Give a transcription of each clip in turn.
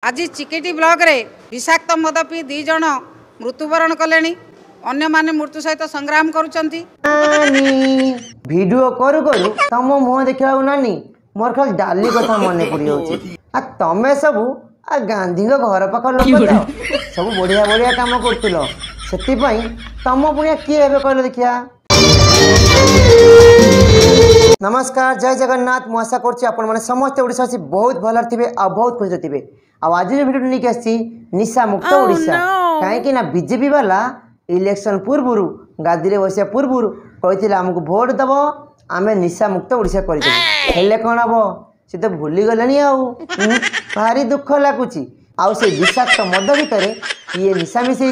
आज चिकेटी ब्लॉक रे विषाक्त मद पी 2 जन मृत्युवरण कले अन्य माने मृत्यु सहित संग्राम करुचंती। वीडियो करू करू तम मुह देखा नानी मोर खाली डाली कथा मन पड़ी आ तमे सब आ गांधी घर पाख लोक सब बढ़िया बढ़िया काम करुल से तम पुणिया किए हे कहल देखिया। नमस्कार जय जगन्नाथ मु आशा कर समस्त ओडिशा बहुत भल थे आ बहुत खुश थे। आज जो वीडियो नहीं आसी निशा मुक्त ओडिशा कहीं ना बीजेपी वाला इलेक्शन पूर्व गादी में बसिया पूर्व कहते आमको भोट दब आम निशा मुक्त ओडिशा कर कौन हम सी तो भूली गले भारी दुख लगुच से विषाक्त मद भितर किए निशा मिसई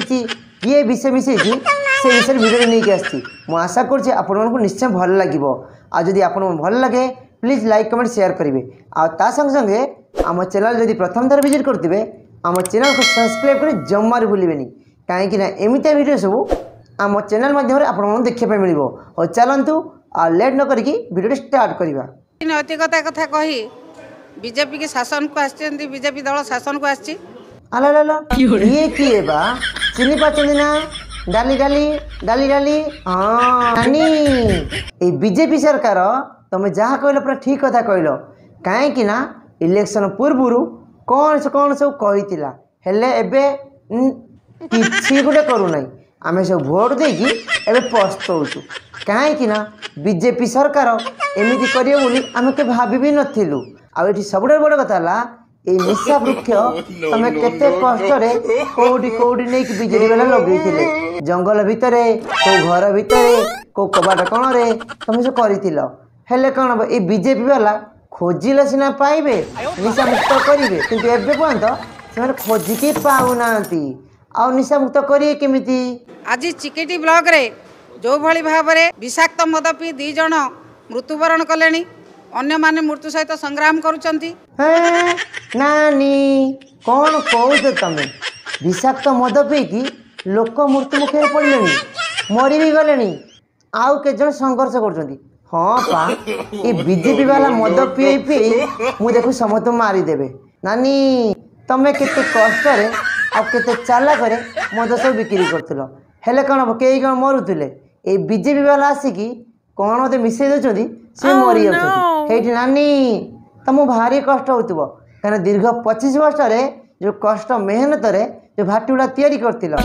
किए विष मिसई से विषय भिडियो नहीं आसी आशा कर आपको निश्चय भल लगे आदि आपको भल लगे प्लीज लाइक कमेंट शेयर करेंगे आ संगे संगे आम चैनल जब प्रथम थर विजिट करते आम चैनल को सब्सक्राइब कर जमार भूलें कहीं एमती वीडियो सब आम चैनल माध्यम आप देखा मिल और चलतु आ लेट न करके वीडियो स्टार्ट करवा। नैतिकता कथा कही बीजेपी के शासन को आसछन्ती बीजेपी दल शासन को आसछि ये किए बा चिनी पाचंदी ना डाली डाली डाली डाली हाँ नानी बीजेपी सरकार तुम जहाँ कहल पूरा ठीक कथा कहल कहीं ना इलेक्शन पूर्व कौन सब कही किसी गोटे करूना आम सब भोट देकी एबे पछताउछु कहीं ना बीजेपी सरकार एमती करियो बोली आम के भाभी भी नथिलु आ एठी सबुठार बड़ कथा ला ए निशा वृक्ष तमे केते कष्ट कौटी कौटी नहीं बीजेडी वाला लगे जंगल भितरे को घर भितरे को कबाट कण रे तुम सब करिथिल हेले कौन हम ये बीजेपी वाला खोजिले सिना पाइबे निशा मुक्त करेंगे किंतु एबे पर्यंत से खोजिकी पाऊना आ निशा मुक्त करिए केमिति। आज चिकेटी ब्लॉक रे जो भली भाव में विषाक्त मद पी 2 जन मृत्युवरण कले अन्य माने मृत्यु सहित संग्राम करुचंती। नानी कौन कौच तमे विषाक्त मद पीकी लोक मृत्यु मुखे पड़े मरी भी गले आउ के जन संघर्ष कर हाँ पा ये बीजेपी वाला मद पी पी मु देखू समस्त मारिदेवे नानी तमे केते कष्ट केते चाला करे मद सब बिक्री करथिलो हेले कौन हम कई कौन मरुले ये बीजेपी वाला आसिकी कौन मत मिसई दे से मरी जाती नानी तुम भारी कष्ट हो कहीं दीर्घ 25 वर्ष जो कष्ट मेहनत रे जो भाटीगुड़ा तैयारी करथिलो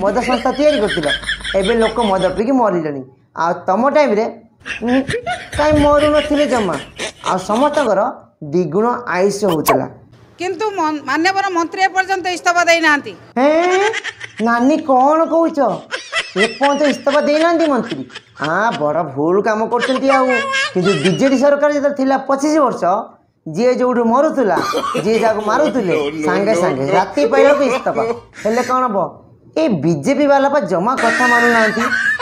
मद संस्था तैयारी करथिलो एबे लोक मद पीकी मरिले आ तम टाइम रे कहीं मरु नथिले जमा आ समस्तकर द्विगुण आयुष होतला किंतु मान्यवर मंत्री एपर्यंत इस्तीफा दे नांती। नानी कौन कौच एपर्यंत इस्तीफा दे नांती मंत्री हाँ बड़ भूल काम कर बीजेडी सरकार जो थिला 25 वर्ष जी जो मरुला जी जहाँ मारुले सांगे सांगे राति पाइला इस्तीफा हेले कौन हम ये बीजेपी वाला पा जमा कथा मानु ना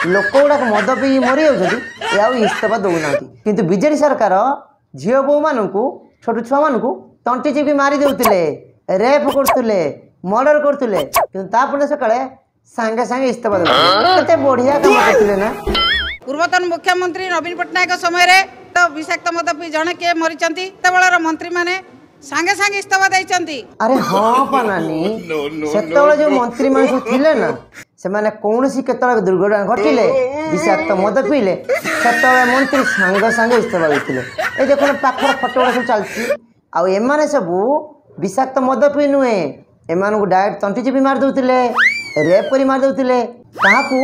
लोक गुड़ाक मद पी मरी जाती इस्तीफा दौना किंतु बीजेडी सरकार झील बो मान छोट छुआ मान तंटी चिपी मारी देउतिले रेप करतुले मर्डर करतुले किंतु तापने सकाळे सांगे सांगे इस्तीफा देउतिले केते बढ़िया काम करतुले ना। पूर्वतन मुख्यमंत्री नवीन पटनायक समय रे तो विषाक्त मद पी जने के मरिचंती तबळर मंत्री माने सांगे सांगे इस्तीफा देइचंती। अरे हां पानानी सेतबळे जो मंत्री मान सब थिले ना से माने कोनोसी केतबळे दुर्घटना घटिले विषाक्त मद पीले सेतबळे मंत्री सांगे सांगे इस्तीफा देइतिले ए देखो पाखर फटोड़ा सब चलची आ एमाने सब विषाक्त मद पी नुहे एमान को डायरेक्ट तंटी चिपी मार दउतिले रेप करी मार दउतिले ताहाकू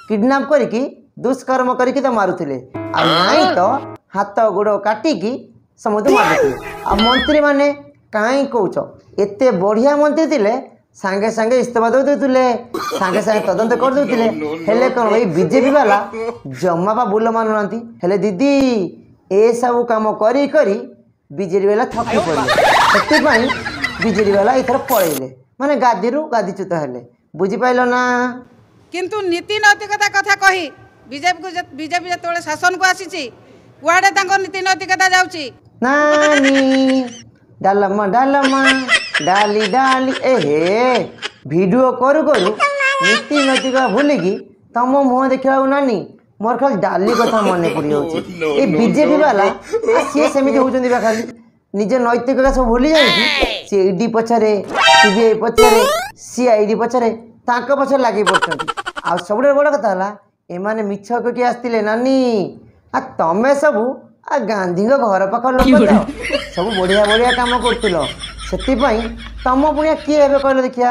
किडनैप करिकी दुष्कर्म करिकी तो मारुतिले आ नाही तो हाथ गोड़ काटिकी समुद्र मार दउतिले आ मंत्री माने काई कहउछ एते बढ़िया मंत्री थिले सांगे सांगे इस्तीफा दउतिले सांगे सांगे तदंत कर दउतिले हेले कोन भाई बीजेपी वाला जम्मा बा बुल मानु नांती हेले दीदी ए सब काम करी करी बीजेडी वाला थकी पड़े बीजेडी वाला इथर पड़े माने गादी गादीच्युत हेले बुझीपाल ना किंतु नीति नैतिकता कथा कही बीजेपी जो शासन को आसी कुआडे नीति नैतिकता जाउची। नानी डालमा डालमा डाली डाली एहे वीडियो करू करू नीति नैतिकता भूलिकी तम मुह देखा नानी मोर खाली डाली कथा मन पड़ी बीजेपी वाला सी सेमती होती खाली निज नैतिकता सब भूली जाए सी ईडी पछरे सीबीआई पछरे सीआईडी पछरे तांको पछरे लागी पड़छंती आ सबुठे बड़ कथा हला एमाने मिछ कटी आस्तिले नानी आ तमे सबु आ गांधी घर पाख लोक सब बढ़िया बढ़िया काम करथिलो सेति पई तम पुणिया किए हेबे कहलो देखिया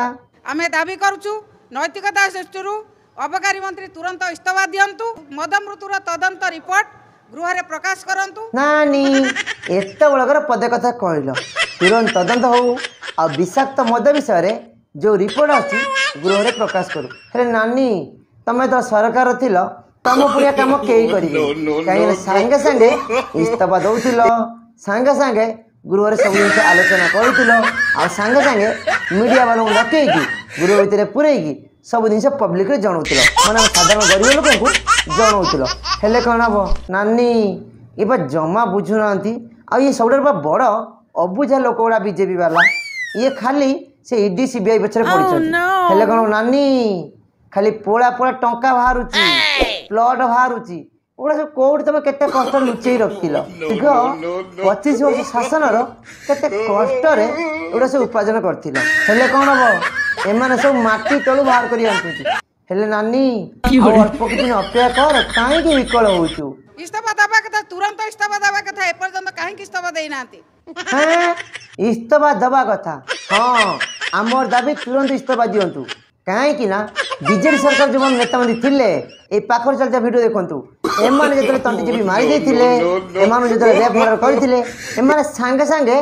आमे दाबी करूछु नैतिकता दृष्टिरू अबकारी मंत्री तुरंत इस्तीफा दियंतु मद मृत्युर तदंत रिपोर्ट गृह रे प्रकाश करंतु नानी एत बड़कर पदे कथा कहल तुरंत तदंत हो आ विषाक्त मद विषय रे जो रिपोर्ट अच्छी गृह रे प्रकाश करू हेले नानी तमे तो सरकार थिलो तम पुरिया काम केही करिवे काहे संगे संगे इस्तीफा दउथिलो संगे संगे गृह रे सब जिन आलोचना करूथिलो आ संगे संगे मीडिया वालों डकेकी गृह भितर पुरेकी सब जिन पब्लिक रे जणाउथिलो माने साधारण गरीब लोक को जणाउथिलो हेले कोन हबो नानी इबा जमा बुझुनांती आ ये सबडर बड़ अबुझा लोक गुड़ा बीजेपी वाला ये खाली से ईडी सीबीआई पछरे पड़छन हेले कोन नानी खाली पोड़ा पोड़ा टंका बाहरुची प्लॉट बाहरुची ओड़ा सब कोड तमे केते कष्ट लुचेई रखिलो ठीक 25 वर्ष शासन रो केते कष्ट रे ओड़ा सब उपार्जन करथिलो हेले कोन हबो एमाने सब माटी तळु बाहर करी आंतुची हेले नानी अल्प किदिन अपेक्षा कर काहे कि विकल होउछु इस्तीफा दबा कथा तुरंत इस्तीफा दबा कथा ए पर्यंत काहे कि इस्तीफा देई नांती हैं इस्तीफा दबा कथा हां हमर दाबी तुरंत इस्तीफा दियंतु काहे कि ना बीजेपी सरकार जो नेता मंत्री थिले ए पाखर चलता वीडियो देखंतु एमाने जेतले तंटी जेबी मारी देथिले एमाने जेतले रेप मर्डर करथिले एमाने संगे संगे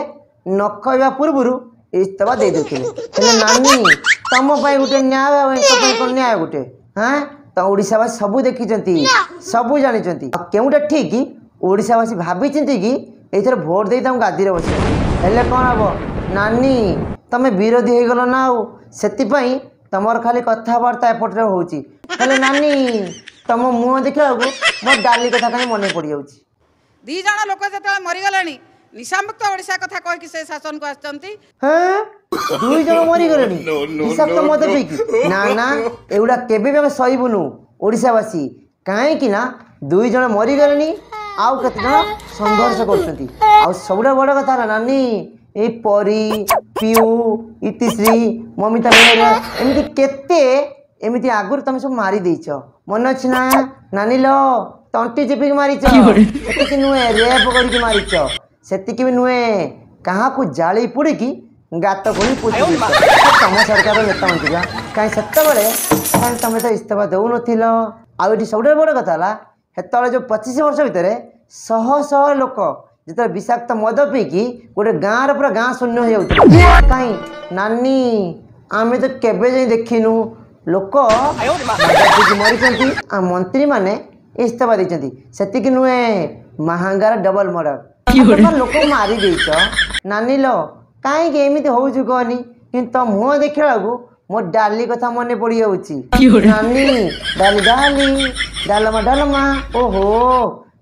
न कहबा पूर्वरु इस्तीफा दे देथिले हेले नानी तम पई गुटे न्याय आ तो पई कोन न्याय गुटे हैं तो ओडिसावासी सब देखिचंती सब जानिचंती केउटा ठीक ओडिसावासी भाबी चिंती कि एथर वोट देई तम गादी रे बसे हेले कोन हबो नानी तमे विरोधी हे गलो ना सेति पई तमर खाली कथबार्ता एपटे होची हेले नानी तम मुह देखा मो डाली कथा कहीं मन पड़ जाऊँ दी जण लोक जो मरीगले निशामुक्त ओडिशा कथा कह से शासन को आछंती हैं दुई जण मरीगले निशामुक्त मत पीकी ना ना एउडा केबे भी सहीबुनु ओडिशावासी काहे कि ना दुई जण मरीगले आउ केते जण संघर्ष करछंती आ सबडा बड़ कथा नानी ए परी पियू इतिश्री ममिता मेहरा एमती केते एमती आगुर तुम सब मारी देछ मन अछि ना नानी लो तंटी चिपिक मारिछ सेति नुए रेप करके मारिछ सेति भी नुए कहा को जाली पुड़ी की गात कोनी पुछि तम सरकार नेता मंत्री काई सत्ता बळे काई तमे तो इस्तीफा देउ नथिलो आ एठी सबडे बड़ कथा ला हेतले जो 25 वर्ष भितरे शह शह लोक जिते विषाक्त मद पीकी गोटे गाँव पूरा गाँ शून्य हो जाऊँ कहीं नानी आमे तो केबे जाई देखिनु लोक मरी आ मंत्री माने इस्तीफा देइछंती सेतिकी नुए महांगार डबल मर्डर लोक मारी देइछ नानी लो काहे के एमिति होउछु कहनी किंतु मुह देखला को मो डाली कथा मने पड़ी जाउची नानी डाली डाली डालमा डालमा ओहो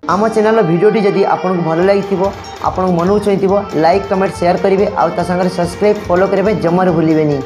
आम चैनल भिडियोटी जदि आपको भल लगी आपन मन चाहिए लाइक कमेंट शेयर करेंगे आ सब्सक्राइब फॉलो करने जमार भूलें।